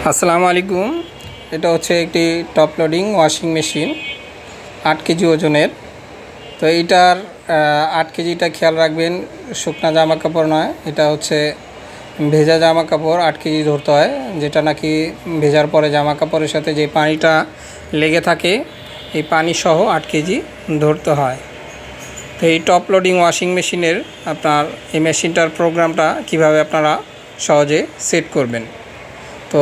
আসসালামু আলাইকুম। এটা হচ্ছে একটি top loading washing machine 8 KG ওজনের। তো এইটার 8 কেজিটা খেয়াল রাখবেন, শুকনা জামা কাপড় নয়, এটা হচ্ছে ভেজা জামা কাপড় 8 কেজি ধরতে হয়, যেটা নাকি ভেজার পরে জামা কাপড়ের সাথে যে পানিটা লেগে থাকে এই পানি সহ 8 কেজি ধরতে হয়। তো এই টপ লোডিং ওয়াশিং মেশিনের আপনার এই মেশিনটার প্রোগ্রামটা কিভাবে আপনারা সহজে সেট করবেন, তো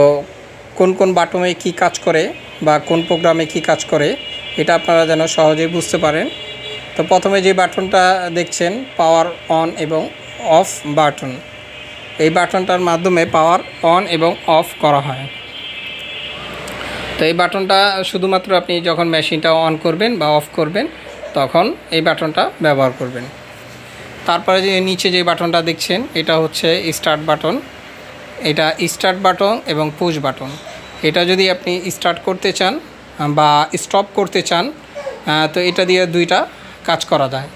কোন কোন বাটনে কি কাজ করে বা কোন প্রোগ্রামে কি কাজ করে এটা আপনারা যেন সহজেই বুঝতে পারেন। তো প্রথমে যে বাটনটা দেখছেন পাওয়ার অন এবং অফ বাটন, এই বাটনটার মাধ্যমে পাওয়ার অন এবং অফ করা হয়। তো এই বাটনটা শুধুমাত্র আপনি যখন মেশিনটা অন করবেন বা অফ করবেন তখন এই বাটনটা ব্যবহার করবেন। তারপরে যে নিচে যে বাটনটা দেখছেন এটা হচ্ছে স্টার্ট বাটন। এটা স্টার্ট বাটন এবং পুশ বাটন। এটা যদি আপনি স্টার্ট করতে চান বা স্টপ করতে চান তো এটা দিয়ে দুইটা কাজ করা যায়,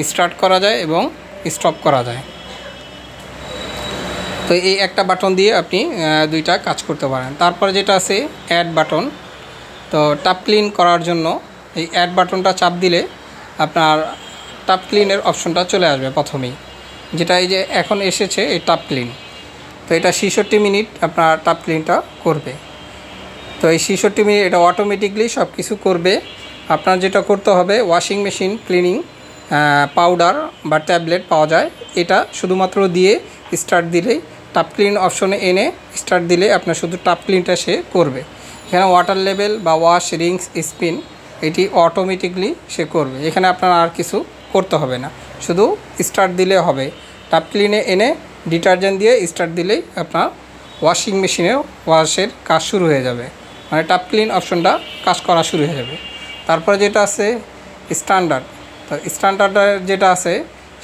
স্টার্ট করা যায় এবং স্টপ করা যায়। তো এই একটা বাটন দিয়ে আপনি দুইটা কাজ করতে পারেন। তারপরে যেটা আছে অ্যাড বাটন। তো টাপ ক্লিন করার জন্য এই অ্যাড বাটনটা চাপ দিলে আপনার টাপ ক্লিনের অপশনটা চলে আসবে প্রথমেই, যেটা এই যে এখন এসেছে এই টাপ ক্লিন। তো এটা 66 মিনিট আপনার টাপ ক্লিনটা করবে। তো এই 66 মিনিট এটা অটোমেটিকলি সব কিছু করবে। আপনার যেটা করতে হবে, ওয়াশিং মেশিন ক্লিনিং পাউডার বা ট্যাবলেট পাওয়া যায়, এটা শুধুমাত্র দিয়ে স্টার্ট দিলেই টাপ ক্লিন অপশনে এনে স্টার্ট দিলে আপনার শুধু টাপ ক্লিনটা সে করবে। এখানে ওয়াটার লেভেল বা ওয়াশ রিংস স্পিন এটি অটোমেটিকলি সে করবে। এখানে আপনার আর কিছু করতে হবে না, শুধু স্টার্ট দিলে হবে। টাপ ক্লিনে এনে ডিটারজেন্ট দিয়ে স্টার্ট দিলেই আপনার ওয়াশিং মেশিনেও ওয়াশের কাজ শুরু হয়ে যাবে, মানে টাপ ক্লিন অপশনটা কাজ করা শুরু হয়ে যাবে। তারপরে যেটা আছে স্ট্যান্ডার্ড। তো স্ট্যান্ডার্ডের যেটা আছে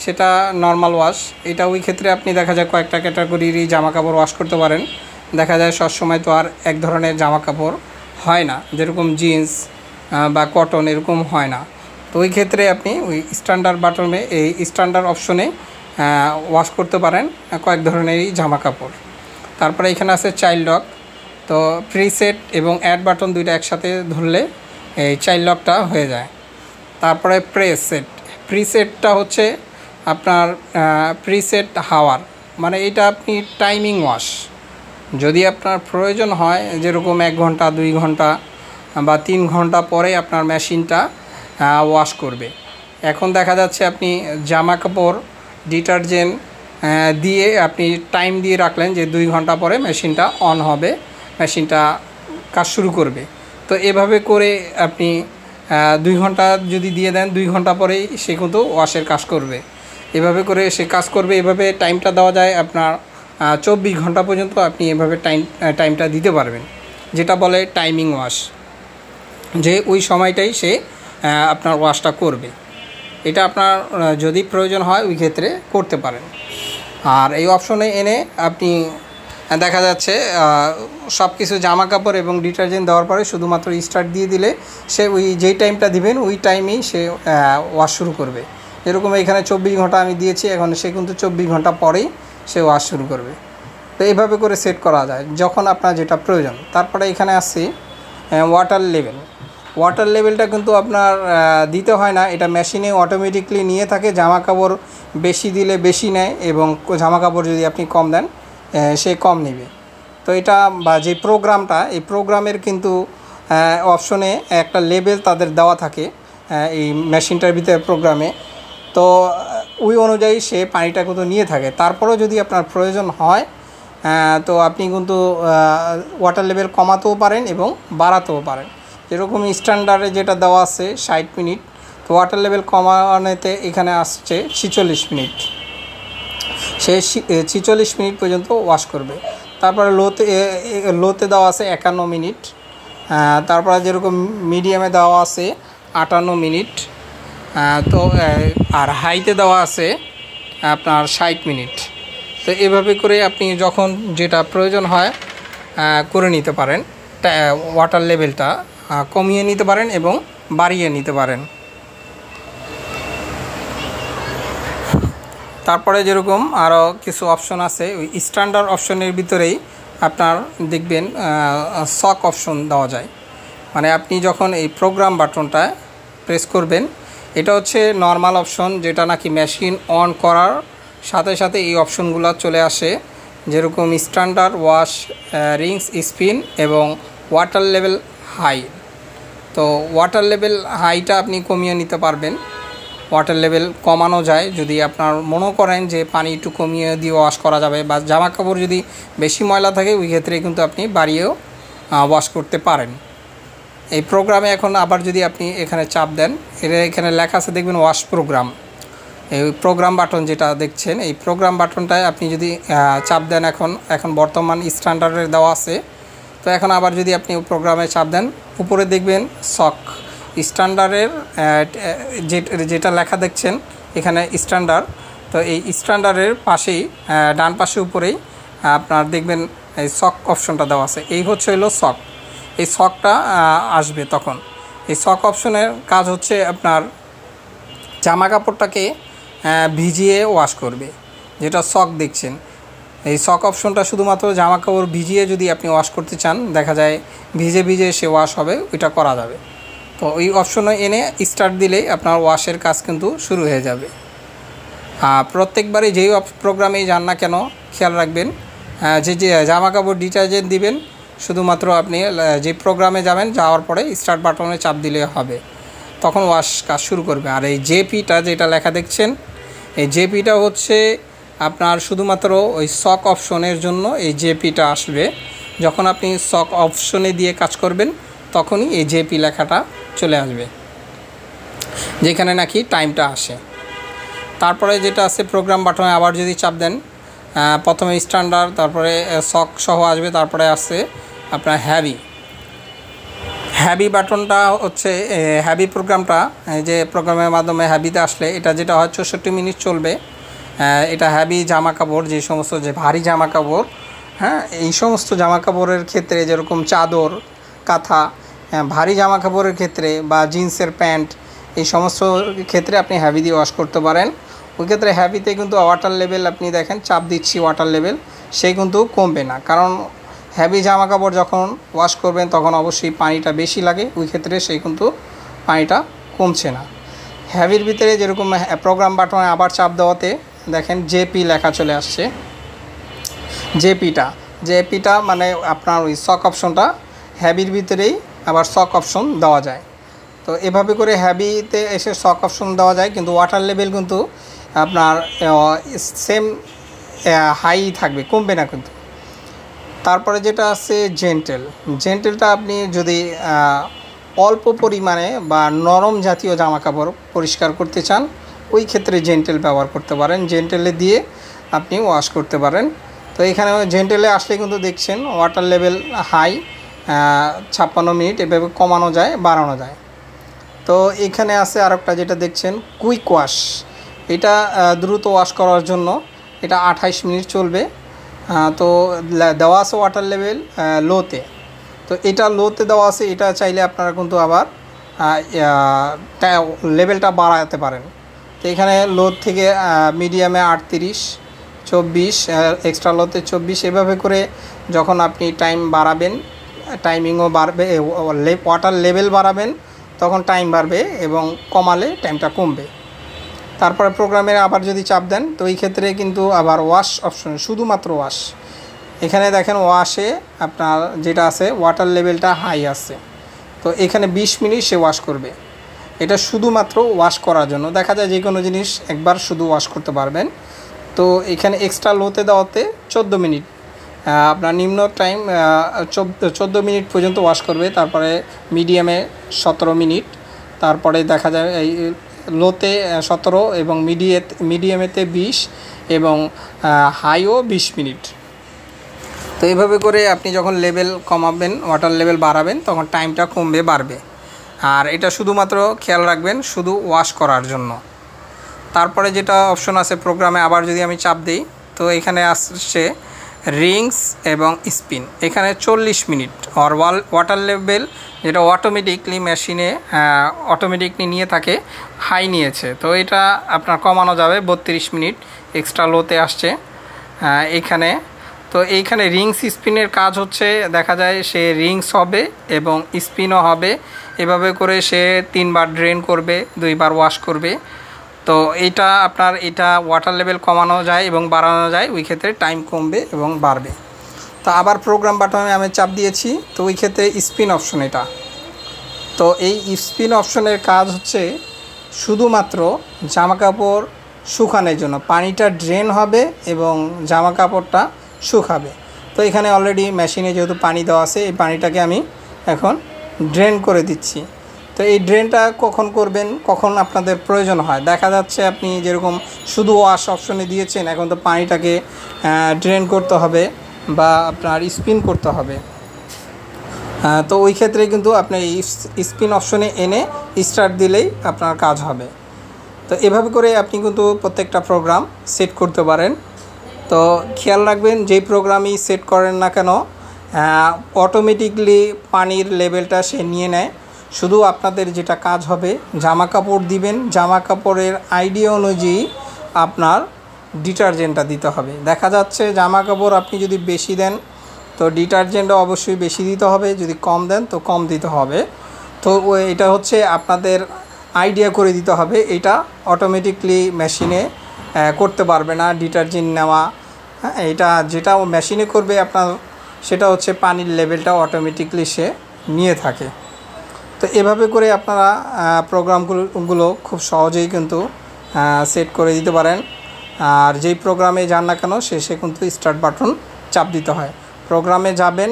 সেটা নর্মাল ওয়াশ। এটা ওই ক্ষেত্রে আপনি দেখা যায় কয়েকটা ক্যাটাগরিরই জামা কাপড় ওয়াশ করতে পারেন। দেখা যায় সবসময় তো আর এক ধরনের জামা কাপড় হয় না, যেরকম জিন্স বা কটন এরকম হয় না। তো ওই ক্ষেত্রে আপনি ওই স্ট্যান্ডার্ড বাটনে এই স্ট্যান্ডার্ড অপশনে ওয়াশ করতে পারেন কয়েক ধরনেরই জামা কাপড়। তারপরে এখানে আছে চাইল্ড লক। তো প্রিসেট এবং অ্যাড বাটন দুইটা একসাথে ধরলে এই চাইল্ড লকটা হয়ে যায়। তারপরে প্রেসেট। প্রিসেটটা হচ্ছে আপনার প্রিসেট হাওয়ার, মানে এটা আপনি টাইমিং ওয়াশ। যদি আপনার প্রয়োজন হয়, যেরকম 1 ঘন্টা 2 ঘন্টা বা 3 ঘন্টা পরে আপনার মেশিনটা ওয়াশ করবে। এখন দেখা যাচ্ছে আপনি জামা কাপড় ডিটারজেন্ট দিয়ে আপনি টাইম দিয়ে রাখলেন যে 2 ঘন্টা পরে মেশিনটা অন হবে, মেশিনটা কাজ শুরু করবে। তো এভাবে করে আপনি 2 ঘন্টা যদি দিয়ে দেন, 2 ঘন্টা পরেই সে কিন্তু ওয়াশের কাজ করবে। এভাবে করে সে কাজ করবে। এভাবে টাইমটা দেওয়া যায় আপনার 24 ঘন্টা পর্যন্ত আপনি এভাবে টাইমটা দিতে পারবেন, যেটা বলে টাইমিং ওয়াশ, যে ওই সময়টাই সে আপনার ওয়াশটা করবে। এটা আপনার যদি প্রয়োজন হয় ওই ক্ষেত্রে করতে পারেন। আর এই অপশনে এনে আপনি দেখা যাচ্ছে সব কিছু জামা কাপড় এবং ডিটারজেন্ট দেওয়ার পরে শুধুমাত্র স্টার্ট দিয়ে দিলে সে ওই যেই টাইমটা দিবেন ওই টাইমেই সে ওয়াশ শুরু করবে। যেরকম এখানে 24 ঘন্টা আমি দিয়েছি, এখন সে কিন্তু 24 ঘন্টা পরেই সে ওয়াশ শুরু করবে। তো এইভাবে করে সেট করা যায় যখন আপনার যেটা প্রয়োজন। তারপরে এখানে আসছি ওয়াটার লেভেল। ওয়াটার লেভেলটা কিন্তু আপনার দিতে হয় না, এটা মেশিনে অটোমেটিকলি নিয়ে থাকে। জামা কাপড় বেশি দিলে বেশি নেয় এবং জামা কাপড় যদি আপনি কম দেন সে কম নেবে। তো এটা বা যে প্রোগ্রামটা, এই প্রোগ্রামের কিন্তু অপশনে একটা লেভেল তাদের দেওয়া থাকে এই মেশিনটার ভিতরে প্রোগ্রামে। তো ওই অনুযায়ী সে পানিটা কিন্তু নিয়ে থাকে। তারপরেও যদি আপনার প্রয়োজন হয় তো আপনি কিন্তু ওয়াটার লেভেল কমাতেও পারেন এবং বাড়াতেও পারেন। যেরকম স্ট্যান্ডার্ডে যেটা দেওয়া আছে 60 মিনিট, তো ওয়াটার লেভেল কমানোতে এখানে আসছে 46 মিনিট। সে 46 মিনিট পর্যন্ত ওয়াশ করবে। তারপরে লোতে দেওয়া আছে 51 মিনিট। তারপরে যেরকম মিডিয়ামে দেওয়া আছে 58 মিনিট। তো আর হাইতে দেওয়া আছে আপনার 60 মিনিট। তো এভাবে করে আপনি যখন যেটা প্রয়োজন হয় করে নিতে পারেন। ওয়াটার লেভেলটা কমিয়ে নিতে পারেন এবং বাড়িয়ে নিতে পারেন। তারপরে যেরকম আরও কিছু অপশন আছে, ওই স্ট্যান্ডার্ড অপশনের ভিতরেই আপনার দেখবেন সক অপশন দেওয়া যায়। মানে আপনি যখন এই প্রোগ্রাম বাটনটা প্রেস করবেন, এটা হচ্ছে নর্মাল অপশন, যেটা নাকি মেশিন অন করার সাথে সাথে এই অপশনগুলো চলে আসে, যেরকম স্ট্যান্ডার্ড, ওয়াশ, রিংস, স্পিন এবং ওয়াটার লেভেল হাই। তো ওয়াটার লেভেল হাইটা আপনি কমিয়ে নিতে পারবেন, ওয়াটার লেভেল কমানো যায় যদি আপনার মনে করেন যে পানি একটু কমিয়ে দিয়ে ওয়াশ করা যাবে, বা জামা কাপড় যদি বেশি ময়লা থাকে ওই ক্ষেত্রে কিন্তু আপনি বাড়িয়েও ওয়াশ করতে পারেন। এই প্রোগ্রামে এখন আবার যদি আপনি এখানে চাপ দেন, এখানে লেখা আছে দেখবেন ওয়াশ প্রোগ্রাম। এই প্রোগ্রাম বাটন যেটা দেখছেন, এই প্রোগ্রাম বাটনটায় আপনি যদি চাপ দেন, এখন বর্তমান স্ট্যান্ডার্ডের দেওয়া আছে। তো এখন আবার যদি আপনি প্রোগ্রামে চাপ দেন, উপরে দেখবেন সক স্ট্যান্ডার্ডের যেটা লেখা দেখছেন এখানে স্ট্যান্ডার্ড। তো এই স্ট্যান্ডার্ডের পাশেই ডান পাশে উপরেই আপনার দেখবেন এই সক অপশনটা দেওয়া আছে। এই হলো সক। এই সকটা আসবে তখন। এই সক অপশনের কাজ হচ্ছে আপনার জামা কাপড়টাকে ভিজিয়ে ওয়াশ করবে, যেটা সক দেখছেন। এই সক অপশনটা শুধুমাত্র জামা কাপড় ভিজিয়ে যদি আপনি ওয়াশ করতে চান, দেখা যায় ভিজে ভিজে সে ওয়াশ হবে, ওইটা করা যাবে। তো ওই অপশনে এনে স্টার্ট দিলেই আপনার ওয়াশের কাজ কিন্তু শুরু হয়ে যাবে। প্রত্যেকবারই যেই প্রোগ্রামেই যান না কেন খেয়াল রাখবেন যে জামা কাপড় ডিটারজেন্ট দিবেন, শুধুমাত্র আপনি যে প্রোগ্রামে যাবেন যাওয়ার পরে স্টার্ট বাটনে চাপ দিলে হবে, তখন ওয়াশ কাজ শুরু করবে। আর এই জেপিটা যেটা লেখা দেখছেন, এই জেপিটা হচ্ছে আপনার শুধুমাত্র ওই সক অপশনের জন্য এই জেপিটা আসবে। যখন আপনি সক অপশনে দিয়ে কাজ করবেন তখনই এই জেপি লেখাটা চলে আসবে, যেখানে নাকি টাইমটা আসে। তারপরে যেটা আছে প্রোগ্রাম বাটনে আবার যদি চাপ দেন, প্রথমে স্ট্যান্ডার্ড, তারপরে সক সহ আসবে, তারপরে আসছে আপনার হ্যাভি বাটনটা হচ্ছে হ্যাভি প্রোগ্রামটা। যে প্রোগ্রামের মাধ্যমে হ্যাভিতে আসলে এটা যেটা হয় 64 মিনিট চলবে। এটা হ্যাভি জামা কাপড়, যে সমস্ত যে ভারী জামা কাপড়, হ্যাঁ, এই সমস্ত জামা কাপড়ের ক্ষেত্রে যেরকম চাদর, কাঁথা, ভারী জামা কাপড়ের ক্ষেত্রে বা জিন্সের প্যান্ট, এই সমস্ত ক্ষেত্রে আপনি হ্যাভি দিয়ে ওয়াশ করতে পারেন। ওই ক্ষেত্রে হ্যাভিতে কিন্তু ওয়াটার লেভেল আপনি দেখেন চাপ দিচ্ছি, ওয়াটার লেভেল সে কিন্তু কমবে না, কারণ হ্যাভি জামা কাপড় যখন ওয়াশ করবেন তখন অবশ্যই পানিটা বেশি লাগে, ওই ক্ষেত্রে সেই কিন্তু পানিটা কমছে না। হ্যাভির ভিতরে যেরকম প্রোগ্রাম বাটনে আবার চাপ দেওয়াতে দেখেন জেপি লেখা চলে আসছে। জেপিটা মানে আপনার ওই সক অপশনটা হ্যাভির ভিতরেই আবার সক অপশন দেওয়া যায়। তো এভাবে করে হ্যাভিতে এসে সক অপশন দেওয়া যায়, কিন্তু ওয়াটার লেভেল কিন্তু আপনার সেম হাই থাকবে, কমবে না কিন্তু। তারপরে যেটা আছে জেন্টেলটা আপনি যদি অল্প পরিমাণে বা নরম জাতীয় জামা কাপড় পরিষ্কার করতে চান, ওই ক্ষেত্রে জেন্টেল ব্যবহার করতে পারেন। জেন্টেলে দিয়ে আপনি ওয়াশ করতে পারেন। তো এখানে জেন্টেলে আসলে কিন্তু দেখছেন ওয়াটার লেভেল হাই 56 মিনিট, এভাবে কমানো যায়, বাড়ানো যায়। তো এখানে আছে আরেকটা যেটা দেখছেন কুইক ওয়াশ, এটা দ্রুত ওয়াশ করার জন্য, এটা 28 মিনিট চলবে। তো দেওয়া আছে ওয়াটার লেভেল লোতে। তো এটা লোতে দেওয়া আছে, এটা চাইলে আপনারা কিন্তু আবার লেভেলটা বাড়াতে পারেন। তো এখানে লো থেকে মিডিয়ামে 38, 24, এক্সট্রা লোতে 24, এভাবে করে যখন আপনি টাইম বাড়াবেন, টাইমিংও বাড়বে, ওয়াটার লেভেল বাড়াবেন তখন টাইম বাড়বে, এবং কমালে টাইমটা কমবে। তারপরে প্রোগ্রামে আবার যদি চাপ দেন, তো এই ক্ষেত্রে কিন্তু আবার ওয়াশ অপশন, শুধুমাত্র ওয়াশ। এখানে দেখেন ওয়াশে আপনার যেটা আছে ওয়াটার লেভেলটা হাই আছে। তো এখানে 20 মিনিট সে ওয়াশ করবে, এটা শুধুমাত্র ওয়াশ করার জন্য। দেখা যায় যে কোনো জিনিস একবার শুধু ওয়াশ করতে পারবেন। তো এখানে এক্সট্রা লোতে দেওয়াতে 14 মিনিট, আপনার নিম্ন টাইম 14 মিনিট পর্যন্ত ওয়াশ করবে। তারপরে মিডিয়ামে 17 মিনিট, তারপরে দেখা যায় এই লোতে 17 এবং মিডিয়ামেতে 20 এবং হাইও 20 মিনিট। তো এইভাবে করে আপনি যখন লেভেল কমাবেন, ওয়াটার লেভেল বাড়াবেন, তখন টাইমটা কমবে, বাড়বে। আর এটা শুধুমাত্র খেয়াল রাখবেন শুধু ওয়াশ করার জন্য। তারপরে যেটা অপশন আছে প্রোগ্রামে আবার যদি আমি চাপ দিই, তো এখানে আসছে রিংস এবং স্পিন। এখানে 40 মিনিট আর ওয়াটার লেভেল যেটা অটোমেটিকলি মেশিনে অটোমেটিকলি নিয়ে থাকে, হাই নিয়েছে। তো এটা আপনার কমানো যাবে 32 মিনিট, এক্সট্রা লোতে আসছে এখানে। তো এইখানে রিংস স্পিনের কাজ হচ্ছে, দেখা যায় সে রিংস হবে এবং স্পিনও হবে। এভাবে করে সে 3 বার ড্রেন করবে, 2 বার ওয়াশ করবে। তো এটা আপনার ওয়াটার লেভেল কমানো যায় এবং বাড়ানো যায়, ওই ক্ষেত্রে টাইম কমবে এবং বাড়বে। তো আবার প্রোগ্রাম বাটনে আমি চাপ দিয়েছি, তো ওই ক্ষেত্রে স্পিন অপশন এটা। তো এই স্পিন অপশনের কাজ হচ্ছে শুধুমাত্র জামা কাপড় শুকানোর জন্য, পানিটা ড্রেন হবে এবং জামা কাপড়টা শুকাবে। তো এখানে অলরেডি মেশিনে যেহেতু পানি দেওয়া আছে, এই পানিটাকে আমি এখন ড্রেন করে দিচ্ছি। তো এই ড্রেনটা কখন করবেন, কখন আপনাদের প্রয়োজন হয়, দেখা যাচ্ছে আপনি যেরকম শুধু ওয়াশ অপশনে দিয়েছেন, এখন তো পানিটাকে ড্রেন করতে হবে বা আপনার স্পিন করতে হবে। তো ওই ক্ষেত্রে কিন্তু আপনি স্পিন অপশনে এনে স্টার্ট দিলেই আপনার কাজ হবে। তো এভাবে করে আপনি কিন্তু প্রত্যেকটা প্রোগ্রাম সেট করতে পারেন। তো খেয়াল রাখবেন, যেই প্রোগ্রামই সেট করেন না কেন অটোমেটিকলি পানির লেভেলটা সে নিয়ে নেয়। শুধু আপনাদের যেটা কাজ হবে, জামা কাপড় দিবেন, জামা কাপড়ের আইডিয়া অনুযায়ী আপনার ডিটারজেন্টটা দিতে হবে। দেখা যাচ্ছে জামা কাপড় আপনি যদি বেশি দেন তো ডিটারজেন্টও অবশ্যই বেশি দিতে হবে, যদি কম দেন তো কম দিতে হবে। তো এটা হচ্ছে আপনাদের আইডিয়া করে দিতে হবে, এটা অটোমেটিকলি মেশিনে করতে পারবে না ডিটারজেন্ট নেওয়া। হ্যাঁ, এটা যেটা মেশিনে করবে আপনার, সেটা হচ্ছে পানির লেভেলটা অটোমেটিকলি সে নিয়ে থাকে। তো এভাবে করে আপনারা প্রোগ্রামগুলো খুব সহজেই কিন্তু সেট করে দিতে পারেন। আর যেই প্রোগ্রামে যান না কেন শেষে কিন্তু স্টার্ট বাটন চাপ দিতে হয়। প্রোগ্রামে যাবেন,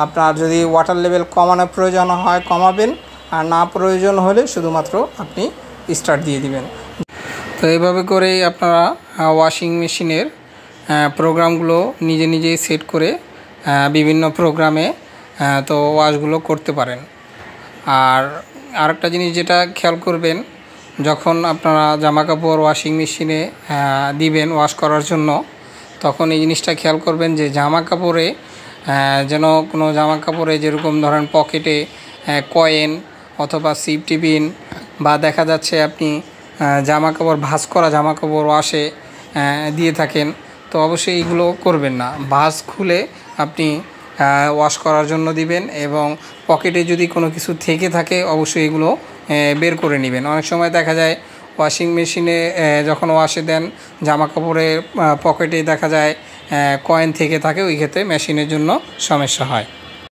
আপনার যদি ওয়াটার লেভেল কমানোর প্রয়োজন হয় কমাবেন, আর না প্রয়োজন হলে শুধুমাত্র আপনি স্টার্ট দিয়ে দিবেন। তো এইভাবে করেই আপনারা ওয়াশিং মেশিনের প্রোগ্রামগুলো নিজে নিজেই সেট করে বিভিন্ন প্রোগ্রামে তো ওয়াশগুলো করতে পারেন। আর আরেকটা জিনিস যেটা খেয়াল করবেন, যখন আপনারা জামা কাপড় ওয়াশিং মেশিনে দিবেন ওয়াশ করার জন্য, তখন এই জিনিসটা খেয়াল করবেন যে জামা কাপড়ে যেন কোনো জামা কাপড়ে যেরকম ধরেন পকেটে কয়েন অথবা সেফটি পিন বা দেখা যাচ্ছে আপনি জামা কাপড় ভাঁজ করা জামা কাপড় ওয়াশে দিয়ে থাকেন, তো অবশ্যই এইগুলো করবেন না। ভাঁজ খুলে আপনি ওয়াশ করার জন্য দিবেন এবং পকেটে যদি কোনো কিছু থেকে থাকে অবশ্যই এগুলো বের করে নেবেন। অনেক সময় দেখা যায় ওয়াশিং মেশিনে যখন ওয়াশে দেন জামা কাপড়ের পকেটে দেখা যায় কয়েন থেকে থাকে, ওই ক্ষেত্রে মেশিনের জন্য সমস্যা হয়।